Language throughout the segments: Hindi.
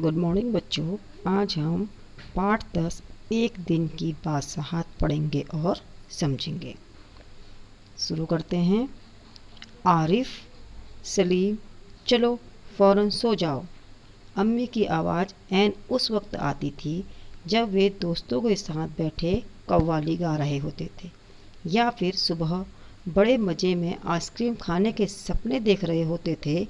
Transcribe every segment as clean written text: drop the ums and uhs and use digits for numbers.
गुड मॉर्निंग बच्चों। आज हम पाठ 10 एक दिन की बादशाहत पढ़ेंगे और समझेंगे। शुरू करते हैं। आरिफ, सलीम, चलो फ़ौरन सो जाओ। अम्मी की आवाज़ ऐन उस वक्त आती थी जब वे दोस्तों के साथ बैठे कव्वाली गा रहे होते थे या फिर सुबह बड़े मज़े में आइसक्रीम खाने के सपने देख रहे होते थे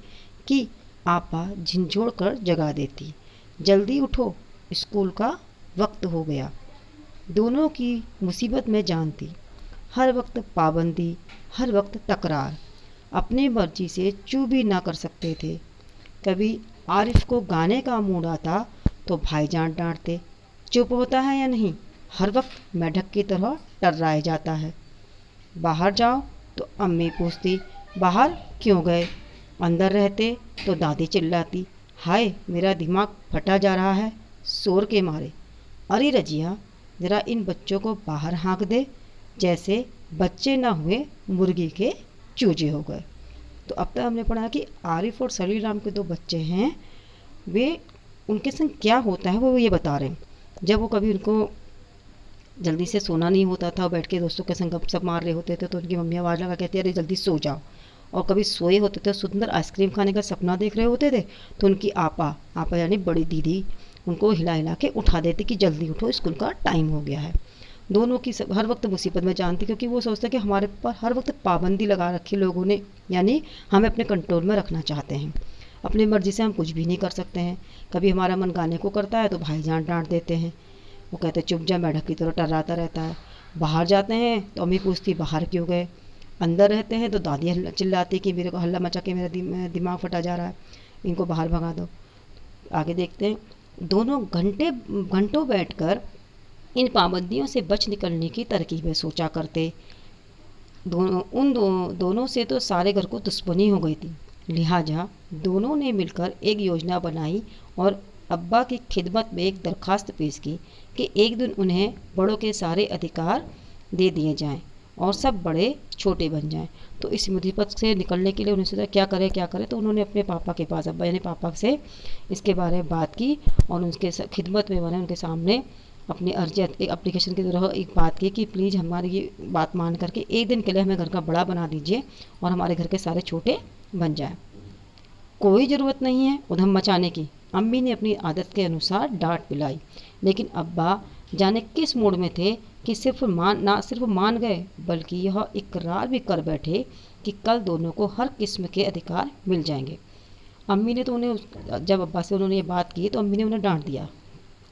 कि आपा झिंझोड़ कर जगा देती। जल्दी उठो, स्कूल का वक्त हो गया। दोनों की मुसीबत में जान थी। हर वक्त पाबंदी, हर वक्त तकरार। अपनी मर्जी से चू भी ना कर सकते थे। कभी आरिफ को गाने का मूड आता तो भाईजान डांटते, चुप होता है या नहीं, हर वक्त मेढक की तरह टर्राए जाता है। बाहर जाओ तो अम्मी पूछती, बाहर क्यों गए? अंदर रहते तो दादी चिल्लाती, हाय मेरा दिमाग फटा जा रहा है शोर के मारे। अरे रजिया, ज़रा इन बच्चों को बाहर हाँक दे, जैसे बच्चे ना हुए मुर्गी के चूजे हो गए। तो अब तक हमने पढ़ा कि आरिफ और सलीम राम के दो बच्चे हैं। वे उनके संग क्या होता है वो ये बता रहे हैं। जब वो कभी उनको जल्दी से सोना नहीं होता था, बैठ के दोस्तों के संग गपशप मार रहे होते थे, तो उनकी मम्मी आवाज़ लगा कहती है, अरे जल्दी सो जाओ। और कभी सोए होते थे, सुंदर आइसक्रीम खाने का सपना देख रहे होते थे, तो उनकी आपा यानी बड़ी दीदी उनको हिला हिला के उठा देती कि जल्दी उठो, स्कूल का टाइम हो गया है। दोनों की हर वक्त मुसीबत में जानती, क्योंकि वो सोचते कि हमारे पर हर वक्त पाबंदी लगा रखी लोगों ने, यानी हमें अपने कंट्रोल में रखना चाहते हैं। अपनी मर्ज़ी से हम कुछ भी नहीं कर सकते हैं। कभी हमारा मन गाने को करता है तो भाईजान डांट देते हैं। वो कहते चुप जा, मेढक की तरह टर्राता रहता है। बाहर जाते हैं तो अम्मी पूछती, बाहर क्यों गए? अंदर रहते हैं तो दादी चिल्लाती कि मेरे को हल्ला मचा के मेरा दिमाग फटा जा रहा है, इनको बाहर भगा दो। आगे देखते हैं। दोनों घंटों बैठकर इन पाबंदियों से बच निकलने की तरकीबें सोचा करते। दोनों से तो सारे घर को दुश्मनी हो गई थी। लिहाजा दोनों ने मिलकर एक योजना बनाई और अब्बा की खिदमत में एक दरखास्त पेश की कि एक दिन उन्हें बड़ों के सारे अधिकार दे दिए जाएं और सब बड़े छोटे बन जाएं। तो इस मुसीबत से निकलने के लिए उन्होंने सोचा क्या करें। तो उन्होंने अपने पापा के पास, अब्बा यानी पापा से इसके बारे में बात की और उनके खिदमत में बने उनके सामने अपनी अर्जी एक एप्लीकेशन की तरह एक बात की कि प्लीज़ हमारी ये बात मान करके एक दिन के लिए हमें घर का बड़ा बना दीजिए और हमारे घर के सारे छोटे बन जाए। कोई ज़रूरत नहीं है उधम मचाने की, अम्मी ने अपनी आदत के अनुसार डांट पिलाई। लेकिन अब्बा जाने किस मूड में थे कि सिर्फ मान गए बल्कि यह इकरार भी कर बैठे कि कल दोनों को हर किस्म के अधिकार मिल जाएंगे। अम्मी ने तो उन्हें, जब अब्बा से उन्होंने ये बात की तो अम्मी ने उन्हें डांट दिया।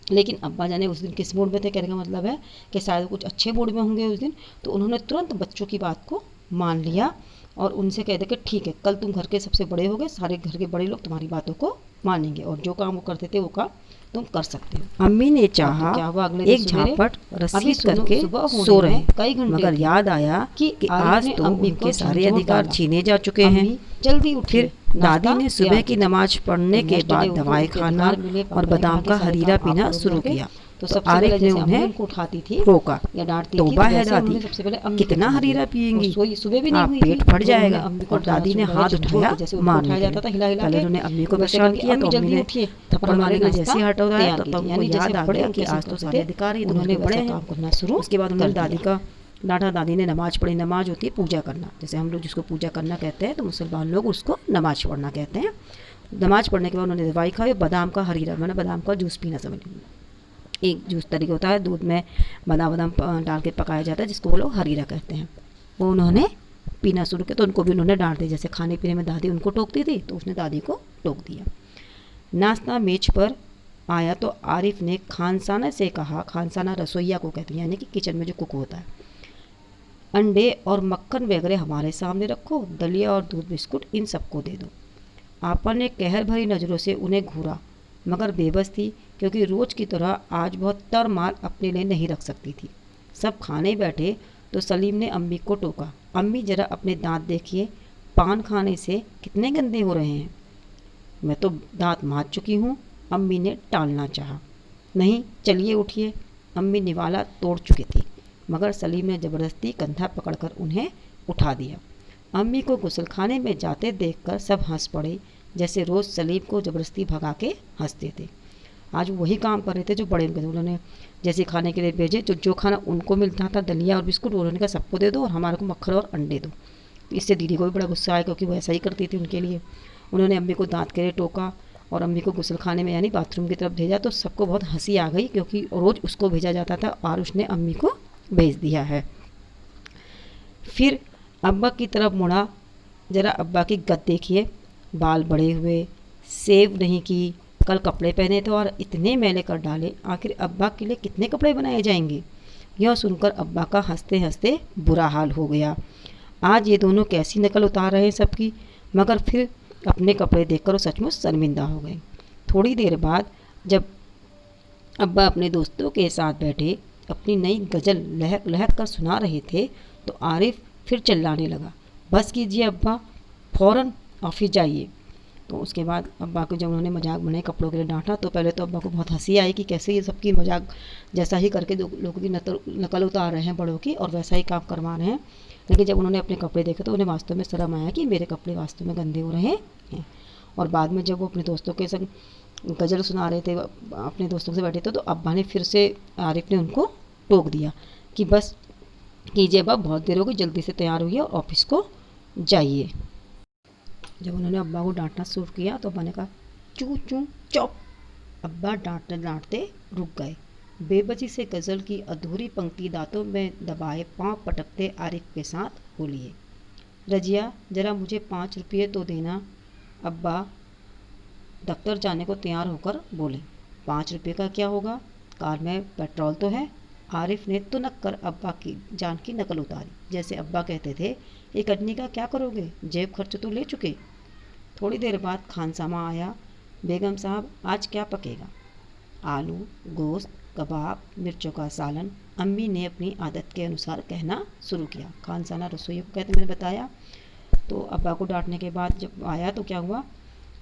लेकिन अब्बा जाने उस दिन किस मूड में थे, कहने का मतलब है कि शायद कुछ अच्छे मूड में होंगे उस दिन। तो उन्होंने तुरंत बच्चों की बात को मान लिया और उनसे कह दे कि ठीक है, कल तुम घर के सबसे बड़े हो गए, सारे घर के बड़े लोग तुम्हारी बातों को मानेंगे और जो काम वो करते थे वो काम तुम कर सकते हो। अम्मी ने चाहा क्या हुआ, अगले एक झापट रसीद करके सो रहे कई घंटे, मगर याद आया कि आज तो उनके सारे अधिकार छीने जा चुके हैं। जल्दी उठे। दादी ने सुबह की नमाज पढ़ने के बाद दवाई खाना और बादाम का हरीरा पीना शुरू किया। तो सबसे पहले जैसे उन्हें उठाती थी, रोका या डांटती थी, तौबा है दादी, सबसे पहले कितना हरीरा पिएंगी, सुबह भी नहीं हुई, पेट फट जाएगा। और दादी ने हाथ उठाया, मारने जाता था हिला हिला के। पहले उन्होंने अम्मी को परेशान किया तो अम्मी ने थप्पड़ मारने का जैसे हटाया तो तब उनको याद आ गया कि आज तो सारे अधिकार ही उन्होंने बड़े काम करना शुरू। उसके बाद उन्होंने दादी का डांटा। दादी ने नमाज पढ़ी। नमाज होती है पूजा करना, जैसे हम लोग जिसको पूजा करना कहते हैं तो मुसलमान लोग उसको नमाज पढ़ना कहते हैं। नमाज पढ़ने के बाद उन्होंने दवाई खाई। बादाम का हरीरा, मैंने बादाम का जूस पीना समझ लीजिए। एक जूस तरीका होता है, दूध में बादाम डाल के पकाया जाता है, जिसको वो लोग हरीरा कहते हैं। वो उन्होंने पीना शुरू किया तो उनको भी उन्होंने डांट दिया। जैसे खाने पीने में दादी उनको टोकती थी तो उसने दादी को टोक दिया। नाश्ता मेज पर आया तो आरिफ ने खानसाना से कहा, खानसाना रसोईया को कहते हैं, यानी कि किचन में जो कुक होता है, अंडे और मक्खन वगैरह हमारे सामने रखो, दलिया और दूध बिस्कुट इन सबको दे दो। आपा ने कहर भरी नज़रों से उन्हें घूरा, मगर बेबस थी, क्योंकि रोज़ की तरह आज बहुत तर माल अपने लिए नहीं रख सकती थी। सब खाने बैठे तो सलीम ने अम्मी को टोका, अम्मी ज़रा अपने दांत देखिए, पान खाने से कितने गंदे हो रहे हैं। मैं तो दांत मांज चुकी हूँ, अम्मी ने टालना चाहा। नहीं, चलिए उठिए, अम्मी निवाला तोड़ चुकी थी, मगर सलीम ने ज़बरदस्ती कंधा पकड़कर उन्हें उठा दिया। अम्मी को गुसलखाने में जाते देखकर सब हंस पड़े, जैसे रोज़ सलीम को ज़बरदस्ती भगा के हंसते थे। आज वही काम कर रहे थे जो बड़े उनके थे। उन्होंने जैसे खाने के लिए भेजे, जो खाना उनको मिलता था दलिया और बिस्कुट, उन्होंने कहा सबको दे दो और हमारे को मक्खन और अंडे दो। इससे दीदी को भी बड़ा गुस्सा आया क्योंकि वो ऐसा ही करती थी उनके लिए। उन्होंने अम्मी को दांत के लिए टोका और अम्मी को गुसल खाने में यानी बाथरूम की तरफ भेजा, तो सबको बहुत हंसी आ गई क्योंकि रोज़ उसको भेजा जाता था और उसने अम्मी को भेज दिया है। फिर अब्बा की तरफ मुड़ा। ज़रा अब्बा की गत देखिए, बाल बड़े हुए, सेव नहीं की, कल कपड़े पहने थे और इतने मैले कर डाले। आखिर अब्बा के लिए कितने कपड़े बनाए जाएंगे? यह सुनकर अब्बा का हंसते हंसते बुरा हाल हो गया। आज ये दोनों कैसी नकल उतार रहे हैं सबकी। मगर फिर अपने कपड़े देखकर वो सचमुच शर्मिंदा हो गए। थोड़ी देर बाद जब अब्बा अपने दोस्तों के साथ बैठे अपनी नई गज़ल लहक लहक कर सुना रहे थे, तो आरिफ फिर चिल्लाने लगा, बस कीजिए अब्बा, फ़ौरन ऑफिस जाइए। तो उसके बाद अब्बा को जब उन्होंने मजाक बनाए कपड़ों के लिए डांटा, तो पहले तो अब्बा को बहुत हंसी आई कि कैसे ये सबकी मजाक जैसा ही करके लोगों की नकल उतार रहे हैं बड़ों की और वैसा ही काम करवा रहे हैं। लेकिन जब उन्होंने अपने कपड़े देखे तो उन्हें वास्तव में शर्म आया कि मेरे कपड़े वास्तव में गंदे हो रहे हैं। और बाद में जब वो अपने दोस्तों के संग गज़ल सुना रहे थे, अपने दोस्तों से बैठे थे, तो अब्बा ने फिर से आरिफ ने उनको टोक दिया कि बस कीजिए अब्बा, बहुत देर हो गई, जल्दी से तैयार हुई और ऑफिस को जाइए। जब उन्होंने अब्बा को डांटना शुरू किया तो अब्बा ने कहा, चू चू चुप। अब्बा डांटते डांटते रुक गए। बेबसी से गज़ल की अधूरी पंक्ति दांतों में दबाए पांव पटकते आरिफ के साथ बोलिए, रजिया ज़रा मुझे 5 रुपये तो देना। अब्बा दफ्तर जाने को तैयार होकर बोले, 5 रुपये का क्या होगा, कार में पेट्रोल तो है। आरिफ ने तुनक कर अब्बा की जान की नकल उतारी, जैसे अब्बा कहते थे, एक अदनी का क्या करोगे, जेब खर्च तो ले चुके। थोड़ी देर बाद खानसामा आया। बेगम साहब आज क्या पकेगा? आलू, गोश्त, कबाब, मिर्चों का सालन। अम्मी ने अपनी आदत के अनुसार कहना शुरू किया। खानसामा रसोई को कहते मैंने बताया। तो अब्बा को डांटने के बाद जब आया तो क्या हुआ,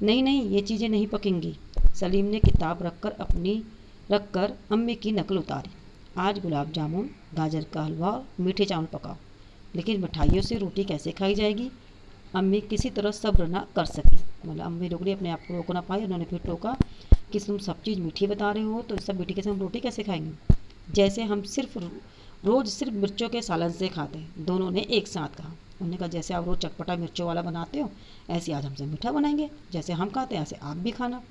नहीं नहीं ये चीज़ें नहीं पकेंगी। सलीम ने किताब रखकर अम्मी की नकल उतारी। आज गुलाब जामुन, गाजर का हलवा और मीठे चावल पकाओ। लेकिन मिठाइयों से रोटी कैसे खाई जाएगी? अम्मी किसी तरह सब्र ना कर सकी। मतलब अम्मी रुक गई, अपने आप को रोक ना पाई। उन्होंने फिर टोका कि तुम सब चीज़ मीठी बता रहे हो, तो सब मीठी के साथ हम रोटी कैसे खाएंगे, जैसे हम रोज़ सिर्फ मिर्चों के सालन से खाते हैं। दोनों ने एक साथ कहा। उन्होंने कहा जैसे आप रोज़ चटपटा मिर्चों वाला बनाते हो, ऐसे आज हमसे मीठा बनाएंगे, जैसे हम खाते हैं ऐसे आप भी खाना।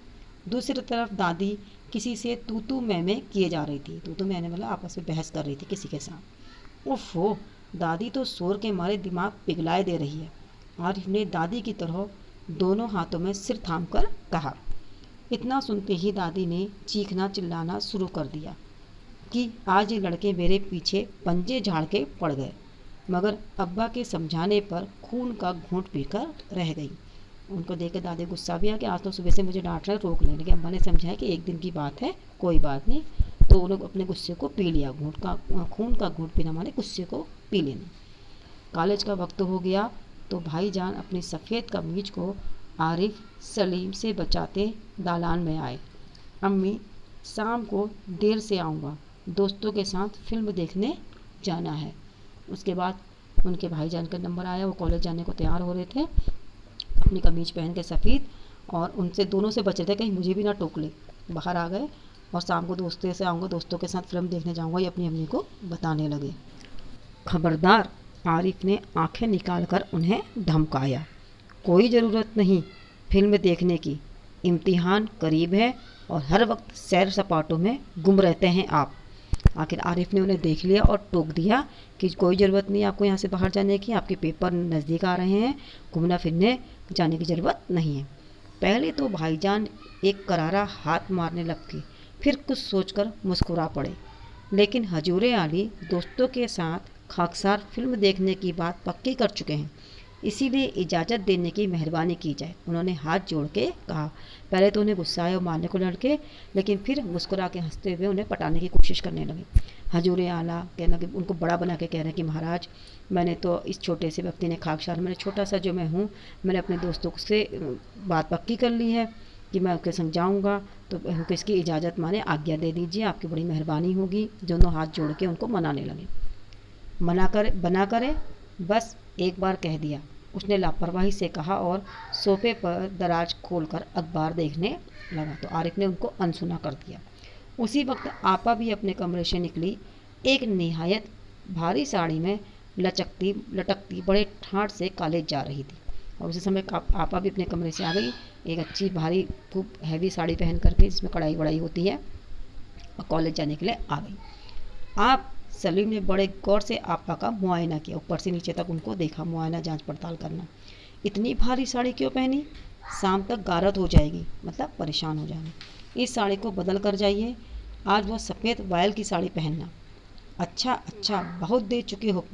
दूसरी तरफ दादी किसी से तू तू मैं किए जा रही थी। तू तू मैंने मतलब आपस में बहस कर रही थी किसी के साथ। ओफो, दादी तो शोर के मारे दिमाग पिघलाए दे रही है। आरिफ ने दादी की तरह दोनों हाथों में सिर थाम कर कहा। इतना सुनते ही दादी ने चीखना चिल्लाना शुरू कर दिया कि आज ये लड़के मेरे पीछे पंजे झाड़ के पड़ गए। मगर अब्बा के समझाने पर खून का घूंट पीकर रह गई। उनको देख कर दादी गुस्सा भी आ कि आज तो सुबह से मुझे डांट रहे, रोक लेने के। अम्मा ने समझाया कि एक दिन की बात है, कोई बात नहीं। तो वो लोग अपने गुस्से को पी लिया। खून का घूंट पीना माने गुस्से को पी लेना। कॉलेज का वक्त हो गया तो भाईजान अपनी सफ़ेद कमीज को आरिफ सलीम से बचाते दालान में आए। अम्मी शाम को देर से आऊँगा, दोस्तों के साथ फिल्म देखने जाना है। उसके बाद उनके भाईजान का नंबर आया। वो कॉलेज जाने को तैयार हो रहे थे, अपनी कमीज पहन के सफ़ेद, और उनसे दोनों से बच रहे थे कहीं मुझे भी ना टोक ले। बाहर आ गए और शाम को दोस्तों से आऊँगा, दोस्तों के साथ फिल्म देखने जाऊँगा, ये अपनी अम्मी को बताने लगे। खबरदार, आरिफ ने आंखें निकालकर उन्हें धमकाया, कोई ज़रूरत नहीं फिल्म देखने की, इम्तिहान करीब है और हर वक्त सैर सपाटों में गुम रहते हैं आप। आखिर आरिफ ने उन्हें देख लिया और टोक दिया कि कोई ज़रूरत नहीं आपको यहाँ से बाहर जाने की, आपके पेपर नज़दीक आ रहे हैं, घूमना फिरने जाने की ज़रूरत नहीं है। पहले तो भाईजान एक करारा हाथ मारने लगे, फिर कुछ सोचकर मुस्कुरा पड़े। लेकिन हजूरे आली दोस्तों के साथ खाकसार फिल्म देखने की बात पक्की कर चुके हैं, इसीलिए इजाज़त देने की मेहरबानी की जाए। उन्होंने हाथ जोड़ के कहा। पहले तो उन्हें गुस्सा आया और मारने को लड़के, लेकिन फिर मुस्कुरा के हंसते हुए उन्हें पटाने की कोशिश करने लगे। हजूरे आला कहना कि उनको बड़ा बना के कह रहे हैं कि महाराज, मैंने तो इस छोटे से व्यक्ति ने खाकसार, मैंने छोटा सा जो मैं हूँ, मैंने अपने दोस्तों से बात पक्की कर ली है कि मैं उनके संग जाऊँगा, तो उनको इसकी इजाज़त माने आज्ञा दे दीजिए, आपकी बड़ी मेहरबानी होगी। दोनों हाथ जोड़ के उनको मनाने लगे। बना करे बस एक बार कह दिया उसने लापरवाही से कहा और सोफे पर दराज खोलकर अखबार देखने लगा। तो आरिफ ने उनको अनसुना कर दिया। उसी वक्त आपा भी अपने कमरे से निकली। एक निहायत भारी साड़ी में लचकती लटकती बड़े ठाट से कॉलेज जा रही थी। और उसी समय आपा भी अपने कमरे से आ गई, एक अच्छी भारी खूब हैवी साड़ी पहन करके जिसमें कढ़ाई वढ़ाई होती है, और कॉलेज जाने के लिए आ गई। आप सलीम ने बड़े गौर से आपा का मुआयना किया, ऊपर से नीचे तक उनको देखा, मुआयना जांच पड़ताल करना। इतनी भारी साड़ी क्यों पहनी? शाम तक गारत हो जाएगी, मतलब परेशान हो जाएंगे। इस साड़ी को बदल कर जाइए, आज वो सफ़ेद वायल की साड़ी पहनना। अच्छा अच्छा, बहुत दे चुके हो।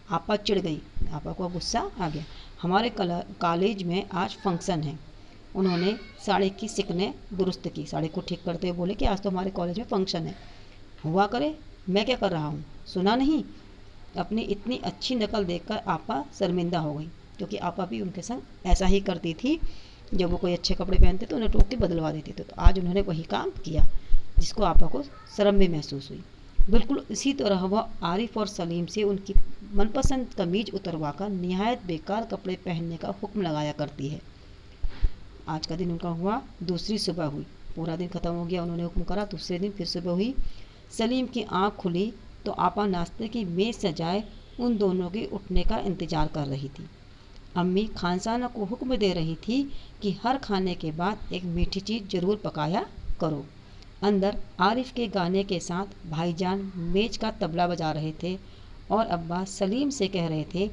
आपा चिढ़ गई, आपा को गुस्सा आ गया। हमारे कॉलेज में आज फंक्शन है। उन्होंने साड़ी की सिकने दुरुस्त की, साड़ी को ठीक करते हुए बोले कि आज तो हमारे कॉलेज में फंक्शन है। हुआ करे, मैं क्या कर रहा हूँ, सुना नहीं? अपनी इतनी अच्छी नकल देखकर आपा शर्मिंदा हो गई, क्योंकि आपा भी उनके संग ऐसा ही करती थी। जब वो कोई अच्छे कपड़े पहनते तो उन्हें टोक के बदलवा देते थे। तो आज उन्होंने वही काम किया, जिसको आपा को शर्म भी महसूस हुई। बिल्कुल इसी तरह वह आरिफ और सलीम से उनकी मनपसंद कमीज उतरवाकर निहायत बेकार कपड़े पहनने का हुक्म लगाया करती है। आज का दिन उनका हुआ। दूसरी सुबह हुई, पूरा दिन खत्म हो गया, उन्होंने हुक्म करा। दूसरे दिन फिर सुबह हुई। सलीम की आंख खुली तो आपा नाश्ते की मेज सजाए उन दोनों के उठने का इंतजार कर रही थी। अम्मी खानसाना को हुक्म दे रही थी कि हर खाने के बाद एक मीठी चीज़ जरूर पकाया करो। अंदर आरिफ के गाने के साथ भाईजान मेज का तबला बजा रहे थे और अब्बा सलीम से कह रहे थे,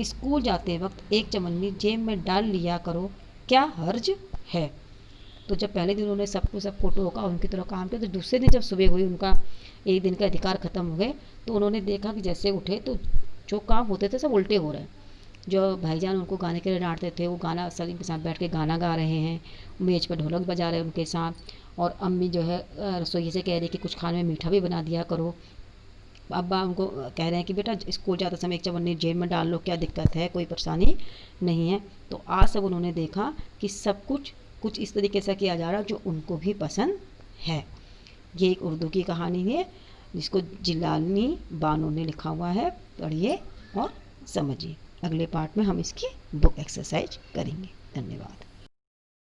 स्कूल जाते वक्त एक चवन्नी जेब में डाल लिया करो, क्या हर्ज है। तो जब पहले दिन उन्होंने सबको सब फोटो का उनकी तरह काम किया, तो दूसरे दिन जब सुबह हुई, उनका एक दिन का अधिकार ख़त्म हो गए, तो उन्होंने देखा कि जैसे उठे तो जो काम होते थे सब उल्टे हो रहे हैं। जो भाईजान उनको गाने के लिए डांटते थे, वो गाना सलीम के साथ बैठ के गाना गा रहे हैं, मेज पर ढोलक बजा रहे हैं उनके साथ। और अम्मी जो है रसोई से कह रही कि कुछ खाने में मीठा भी बना दिया करो। अब्बा उनको कह रहे हैं कि बेटा स्कूल जाते समय एक चवन्नी जेब में डाल लो, क्या दिक्कत है, कोई परेशानी नहीं है। तो आज सब उन्होंने देखा कि सब कुछ इस तरीके से किया जा रहा है जो उनको भी पसंद है। ये एक उर्दू की कहानी है जिसको जिलानी बानो ने लिखा हुआ है। पढ़िए और समझिए। अगले पार्ट में हम इसकी बुक एक्सरसाइज करेंगे। धन्यवाद।